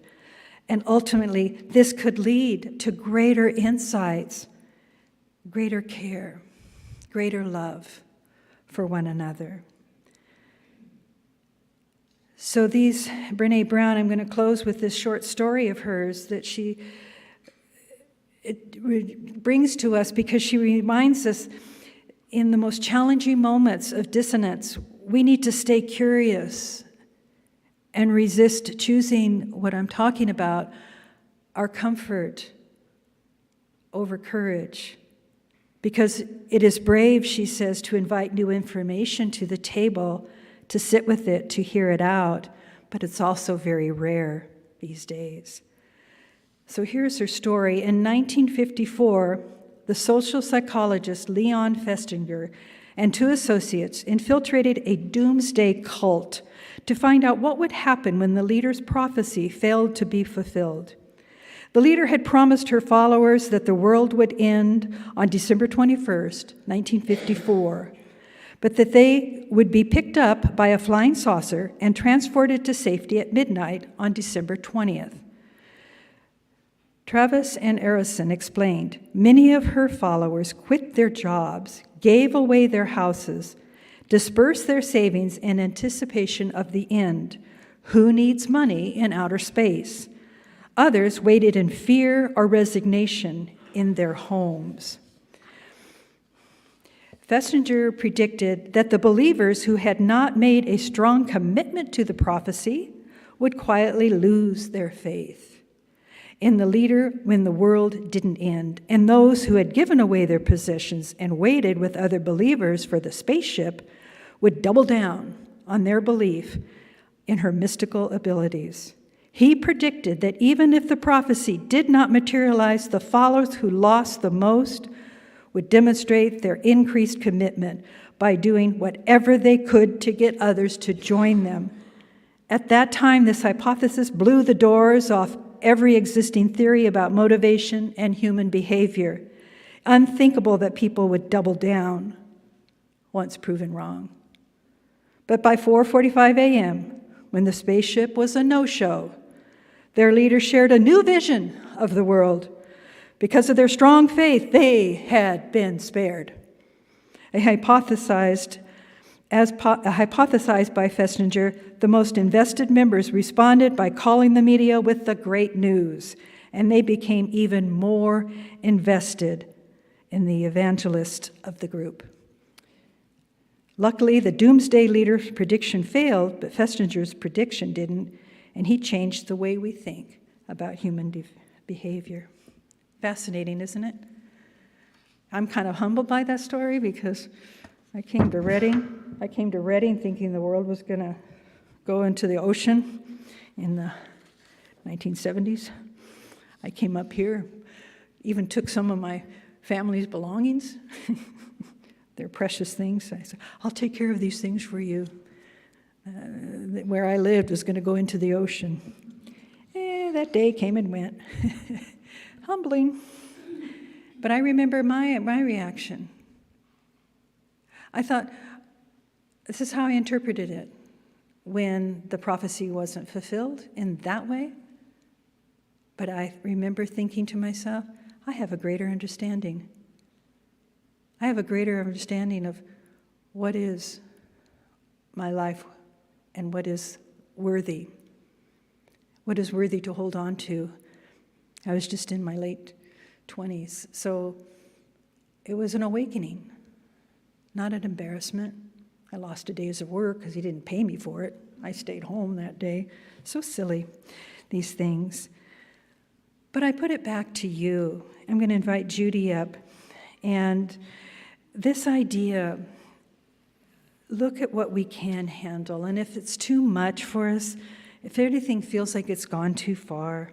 And ultimately, this could lead to greater insights, greater care, greater love for one another. So Brené Brown, I'm going to close with this short story of hers that it brings to us because she reminds us in the most challenging moments of dissonance, we need to stay curious and resist choosing what I'm talking about, our comfort over courage. Because it is brave, she says, to invite new information to the table, to sit with it, to hear it out, but it's also very rare these days. So here's her story. In 1954, the social psychologist Leon Festinger and two associates infiltrated a doomsday cult to find out what would happen when the leader's prophecy failed to be fulfilled. The leader had promised her followers that the world would end on December 21st, 1954, but that they would be picked up by a flying saucer and transported to safety at midnight on December 20th. Travis and Arison explained, many of her followers quit their jobs, gave away their houses, dispersed their savings in anticipation of the end. Who needs money in outer space? Others waited in fear or resignation in their homes. Festinger predicted that the believers who had not made a strong commitment to the prophecy would quietly lose their faith. in the leader when the world didn't end, and those who had given away their possessions and waited with other believers for the spaceship would double down on their belief in her mystical abilities. He predicted that even if the prophecy did not materialize, the followers who lost the most would demonstrate their increased commitment by doing whatever they could to get others to join them. At that time, this hypothesis blew the doors off every existing theory about motivation and human behavior. Unthinkable that people would double down once proven wrong. But by 4:45 a.m., when the spaceship was a no-show, their leader shared a new vision of the world. Because of their strong faith, they had been spared. Hypothesized by Festinger, the most invested members responded by calling the media with the great news, and they became even more invested in the evangelist of the group. Luckily, the doomsday leader's prediction failed, but Festinger's prediction didn't, and he changed the way we think about human behavior. Fascinating, isn't it? I'm kind of humbled by that story because I came to Reading thinking the world was going to go into the ocean in the 1970s. I came up here, even took some of my family's belongings, their precious things. I said, I'll take care of these things for you. Where I lived was going to go into the ocean. That day came and went. Humbling. But I remember my reaction. I thought, this is how I interpreted it when the prophecy wasn't fulfilled in that way. But I remember thinking to myself, I have a greater understanding. I have a greater understanding of what is my life and what is worthy to hold on to. I was just in my late 20s, so it was an awakening, not an embarrassment. I lost a day's of work because he didn't pay me for it. I stayed home that day. So silly, these things. But I put it back to you. I'm going to invite Judy up. And this idea, look at what we can handle. And if it's too much for us, if anything feels like it's gone too far,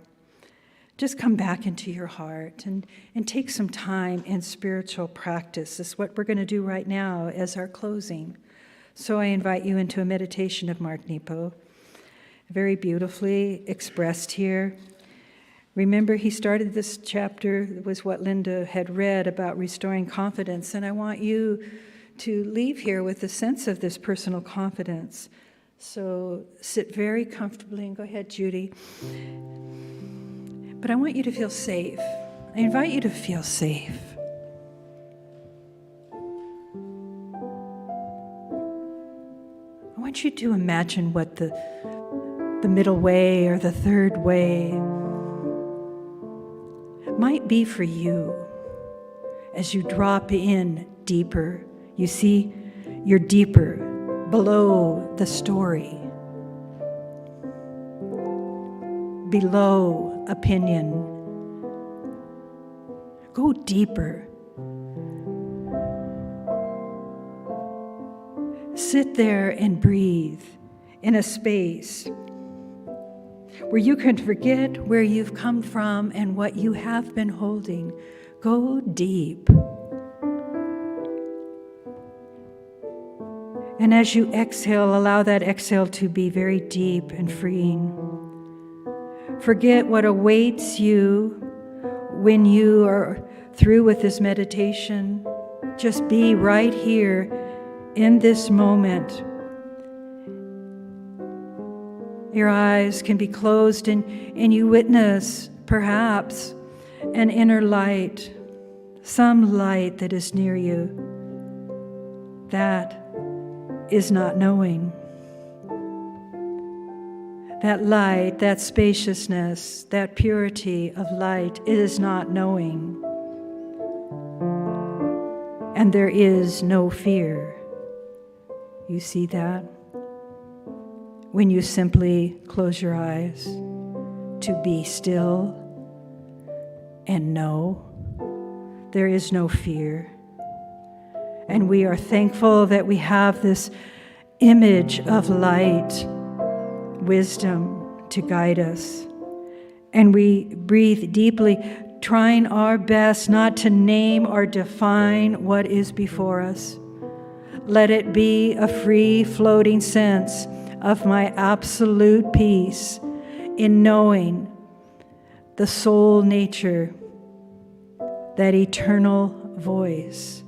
just come back into your heart and take some time in spiritual practice. This is what we're going to do right now as our closing. So I invite you into a meditation of Mark Nepo, very beautifully expressed here. Remember, he started this chapter, it was what Linda had read about restoring confidence, and I want you to leave here with a sense of this personal confidence. So sit very comfortably, and go ahead, Judy. But I want you to feel safe. I invite you to feel safe. I want you to imagine what the middle way or the third way might be for you as you drop in deeper. You see, you're deeper below the story, below opinion. Go deeper. Sit there and breathe in a space where you can forget where you've come from and what you have been holding. Go deep. And as you exhale, allow that exhale to be very deep and freeing. Forget what awaits you when you are through with this meditation. Just be right here in this moment. Your eyes can be closed and you witness, perhaps, an inner light, some light that is near you. That is not knowing. That light, that spaciousness, that purity of light is not knowing. And there is no fear. You see that? When you simply close your eyes to be still and know. There is no fear. And we are thankful that we have this image of light, wisdom to guide us. And we breathe deeply, trying our best not to name or define what is before us. Let it be a free floating sense of my absolute peace in knowing the soul nature, that eternal voice,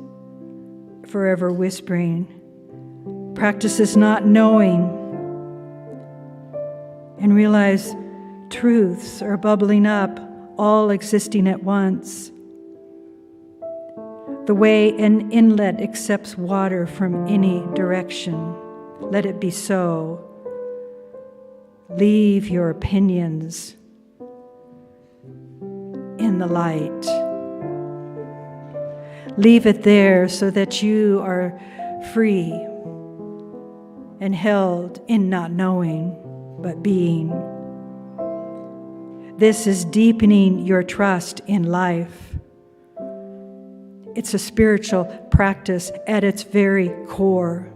forever whispering, practices not knowing, and realize truths are bubbling up, all existing at once. The way an inlet accepts water from any direction, let it be so. Leave your opinions in the light. Leave it there so that you are free and held in not knowing, but being. This is deepening your trust in life. It's a spiritual practice at its very core.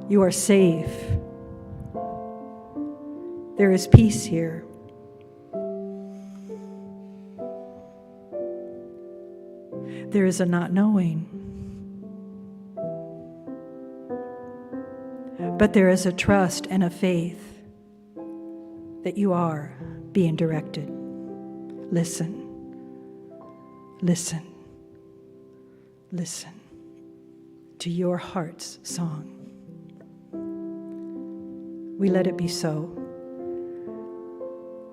You are safe. There is peace here. There is a not knowing. But there is a trust and a faith that you are being directed. Listen, listen, listen to your heart's song. We let it be so.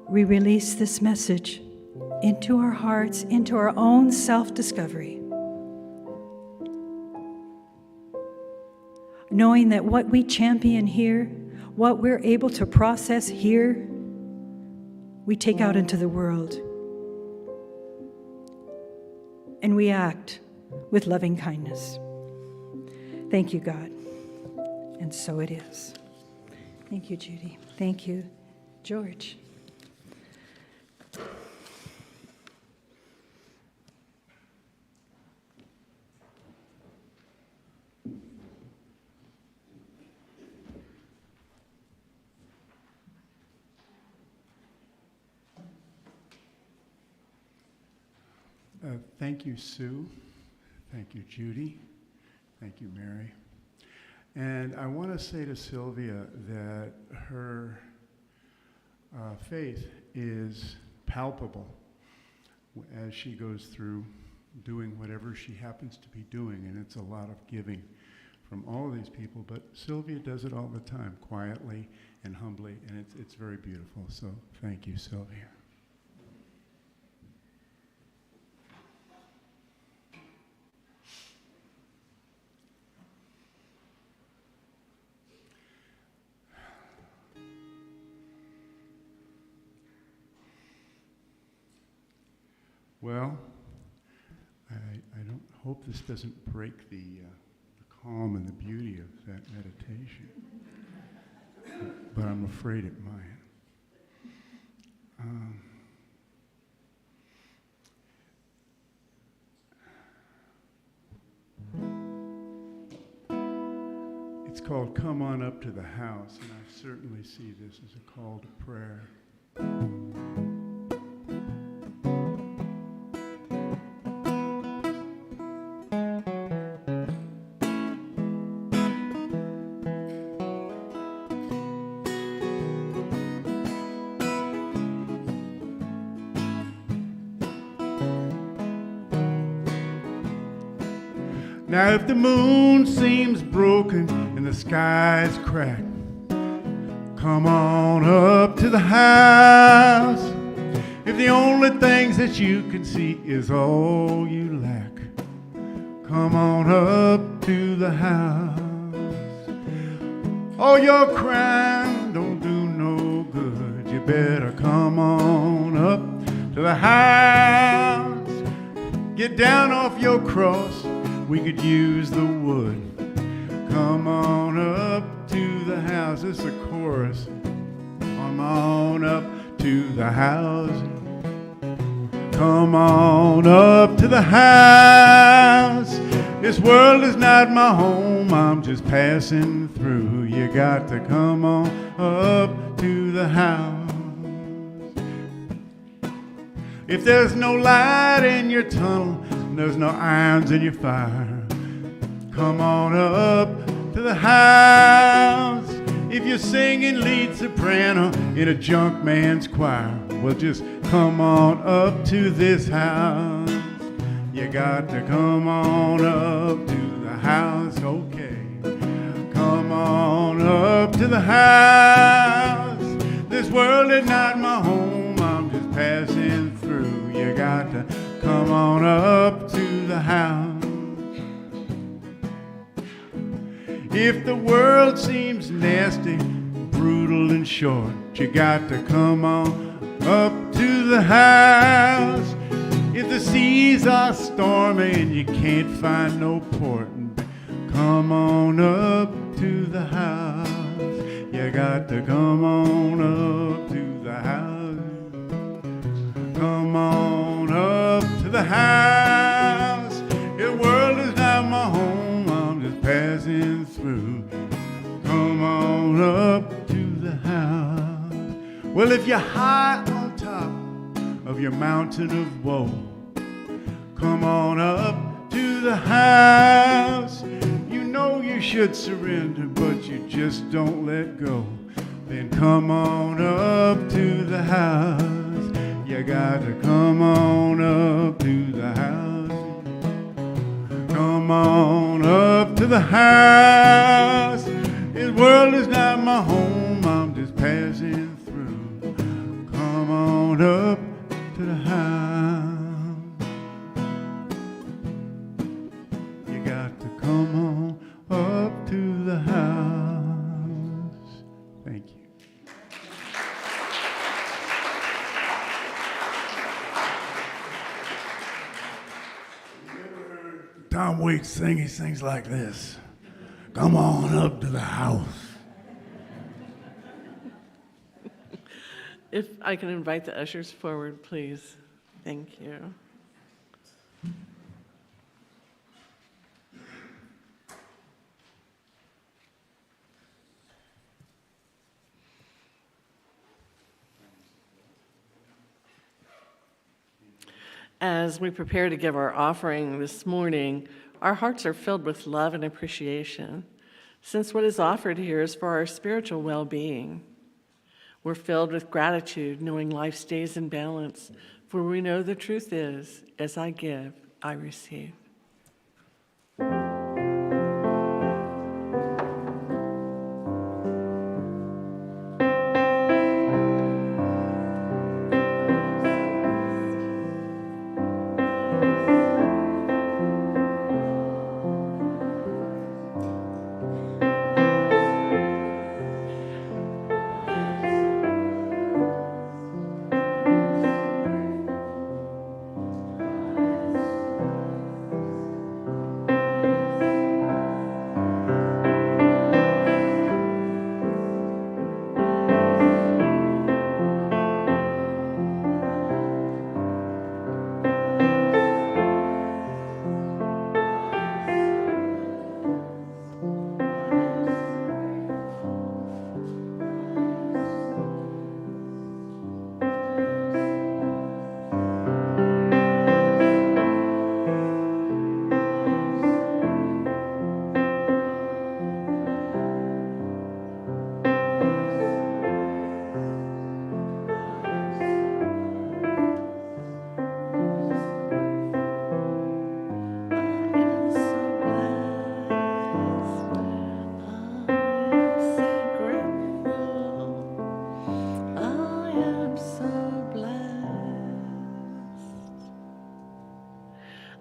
We release this message into our hearts, into our own self-discovery, knowing that what we champion here, what we're able to process here, we take out into the world. And we act with loving kindness. Thank you, God. And so it is. Thank you, Judy. Thank you, George. Thank you, Sue. Thank you, Judy. Thank you, Mary. And I want to say to Sylvia that her faith is palpable as she goes through doing whatever she happens to be doing, and it's a lot of giving from all of these people, but Sylvia does it all the time, quietly and humbly, and it's very beautiful. So thank you, Sylvia. Well, I don't hope this doesn't break the calm and the beauty of that meditation, but I'm afraid it might. It's called Come On Up to the House, and I certainly see this as a call to prayer. Now if the moon seems broken and the sky's cracked, come on up to the house. If the only things that you can see is all you lack, come on up to the house. All your crying don't do no good. You better come on up to the house. Get down off your cross. We could use the wood. Come on up to the house. This is a chorus on on up to the house. Come on up to the house. This world is not my home, I'm just passing through. You got to come on up to the house. If there's no light in your tunnel, there's no irons in your fire, come on up to the house. If you're singing lead soprano in a junk man's choir, well, just come on up to this house. You got to come on up to the house, okay. Come on up to the house. This world is not my home, I'm just passing through. You got to come on up to the house. If the world seems nasty, brutal and short, you got to come on up to the house. If the seas are stormy and you can't find no port, come on up to the house. You got to come on up to the house. Come on up to the house. The world is not my home, I'm just passing through. Come on up to the house. Well, if you're high on top of your mountain of woe, come on up to the house. You know you should surrender, but you just don't let go. Then come on up to the house. You got to come on up to the house. Come on up to the house. This world is not my home, I'm just passing through. Come on up to the house. You got to come on up to the house. Thank you. Tom Waits sing, he sings like this. Come on up to the house. If I can invite the ushers forward, please. Thank you. As we prepare to give our offering this morning, our hearts are filled with love and appreciation, since what is offered here is for our spiritual well-being. We're filled with gratitude, knowing life stays in balance, for we know the truth is, as I give, I receive.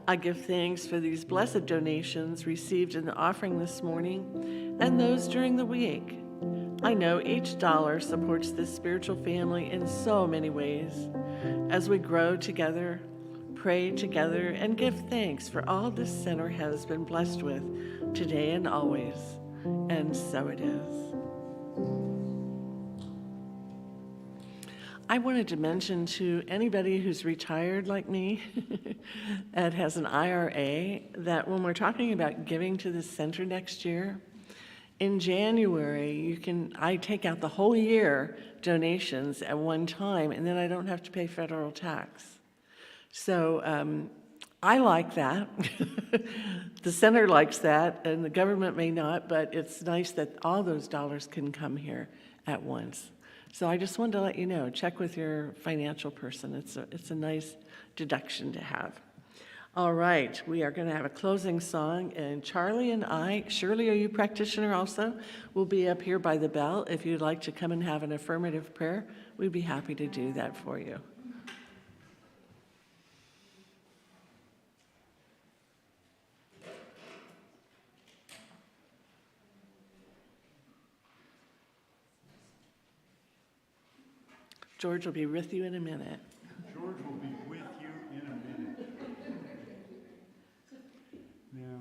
I give thanks for these blessed donations received in the offering this morning and those during the week. I know each dollar supports this spiritual family in so many ways as we grow together, pray together, and give thanks for all this center has been blessed with today and always. And so it is. I wanted to mention to anybody who's retired like me and has an IRA that when we're talking about giving to the center next year, in January, I take out the whole year donations at one time, and then I don't have to pay federal tax. So I like that. The center likes that, and the government may not, but it's nice that all those dollars can come here at once. So I just wanted to let you know, check with your financial person. It's a nice deduction to have. All right, we are going to have a closing song, and Charlie and I, Shirley, are you a practitioner also? We'll be up here by the bell. If you'd like to come and have an affirmative prayer, we'd be happy to do that for you. George will be with you in a minute. George will be with you in a minute. Now,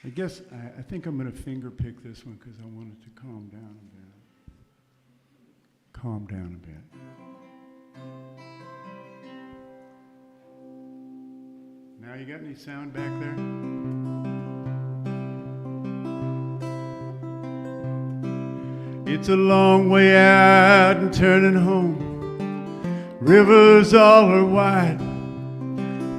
I guess I think I'm going to finger pick this one because I want it to calm down a bit. Calm down a bit. Now, you got any sound back there? It's a long way out and turning home. Rivers all are wide.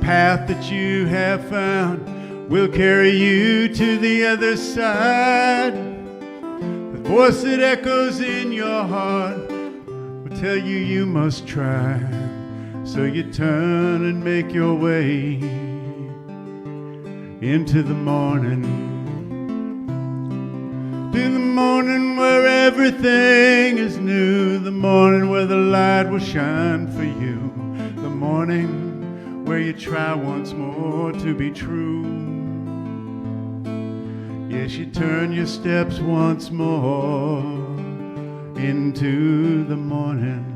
Path that you have found will carry you to the other side. The voice that echoes in your heart will tell you you must try. So you turn and make your way into the morning. To the morning where everything is new. The morning where the light will shine for you. The morning where you try once more to be true. Yes, you turn your steps once more into the morning.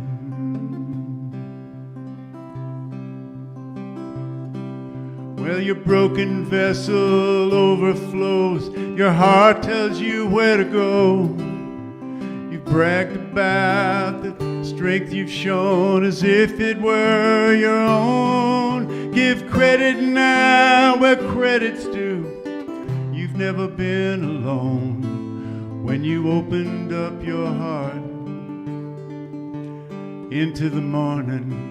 Well, your broken vessel overflows. Your heart tells you where to go. You've bragged about the strength you've shown as if it were your own. Give credit now where credit's due. You've never been alone when you opened up your heart into the morning.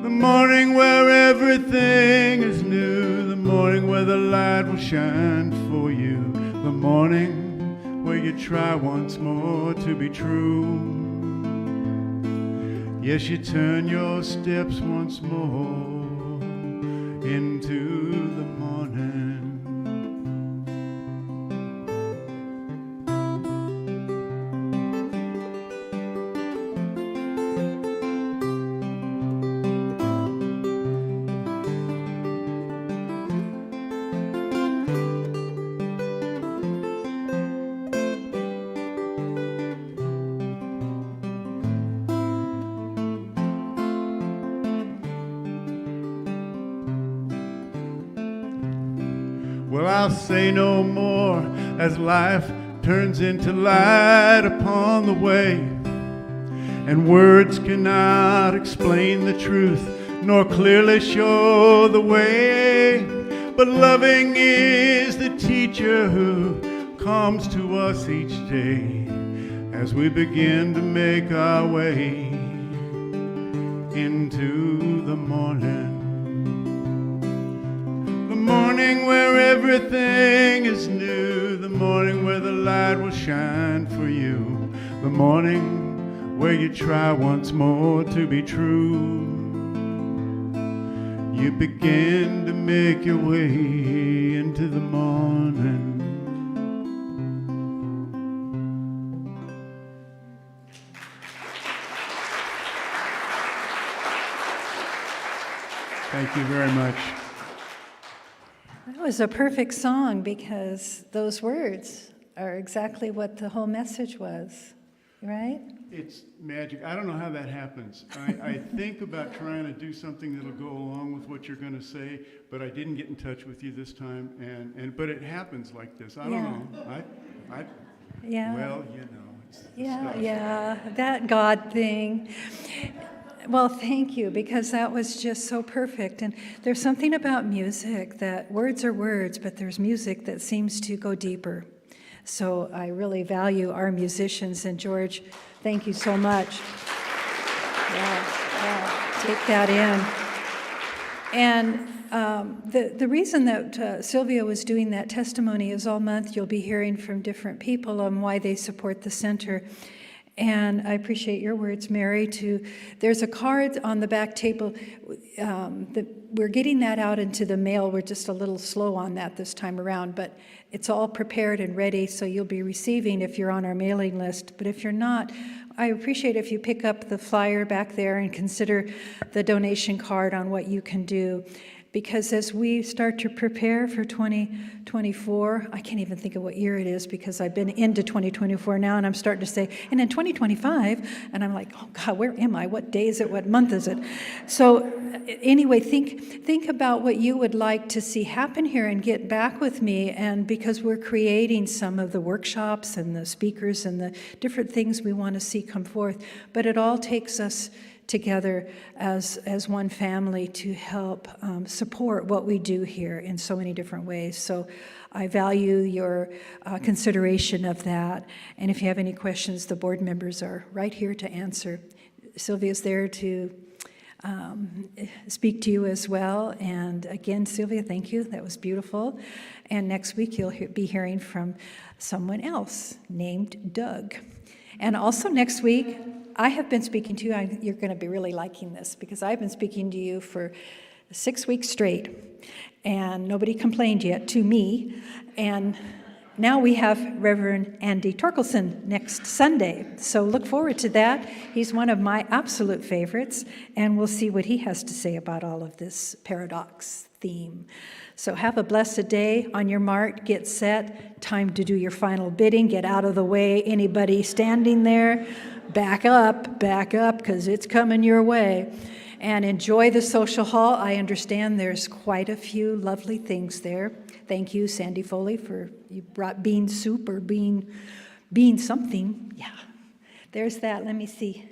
The morning where everything is new. The morning where the light will shine for you. The morning where you try once more to be true. Yes, you turn your steps once more into the morning. Well, I'll say no more as life turns into light upon the way. And words cannot explain the truth, nor clearly show the way. But loving is the teacher who comes to us each day as we begin to make our way into the morning. The morning where everything is new. The morning where the light will shine for you. The morning where you try once more to be true. You begin to make your way into the morning. Thank you very much. That was a perfect song because those words are exactly what the whole message was. right? It's magic. I don't know how that happens. I think about trying to do something that'll go along with what you're going to say, but I didn't get in touch with you this time. But it happens like this. I don't know. Yeah. Well, you know. It's the Yeah, stuff. yeah, that God thing. Well, thank you, because that was just so perfect. And there's something about music that words are words, but there's music that seems to go deeper. So I really value our musicians. And George, thank you so much. Yeah, take that in. And the reason that Sylvia was doing that testimony is all month you'll be hearing from different people on why they support the center. And I appreciate your words, Mary, too. There's a card on the back table. We're getting that out into the mail. We're just a little slow on that this time around, but it's all prepared and ready, so you'll be receiving if you're on our mailing list. But if you're not, I appreciate if you pick up the flyer back there and consider the donation card on what you can do. Because as we start to prepare for 2024, I can't even think of what year it is because I've been into 2024 now, and I'm starting to say, and in 2025, and I'm like, oh God, where am I? What day is it? What month is it? So anyway, think about what you would like to see happen here and get back with me. And because we're creating some of the workshops and the speakers and the different things we want to see come forth, but it all takes us together as one family to help support what we do here in so many different ways. So I value your consideration of that. And if you have any questions, the board members are right here to answer. Sylvia's there to speak to you as well. And again, Sylvia, thank you. That was beautiful. And next week, you'll be hearing from someone else named Doug. And also next week, I have been speaking to you. You're going to be really liking this because I've been speaking to you for 6 weeks straight, and nobody complained yet to me. And now we have Reverend Andy Torkelson next Sunday, so look forward to that. He's one of my absolute favorites, and we'll see what he has to say about all of this paradox theme. So have a blessed day. On your mark, get set. Time to do your final bidding. Get out of the way. Anybody standing there, back up, because it's coming your way. And enjoy the social hall. I understand there's quite a few lovely things there. Thank you, Sandy Foley, for you brought bean soup or bean something. Yeah, there's that. Let me see.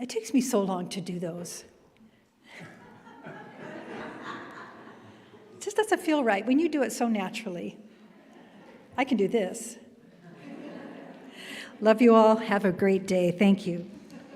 It takes me so long to do those. It just doesn't feel right when you do it so naturally. I can do this. Love you all. Have a great day. Thank you.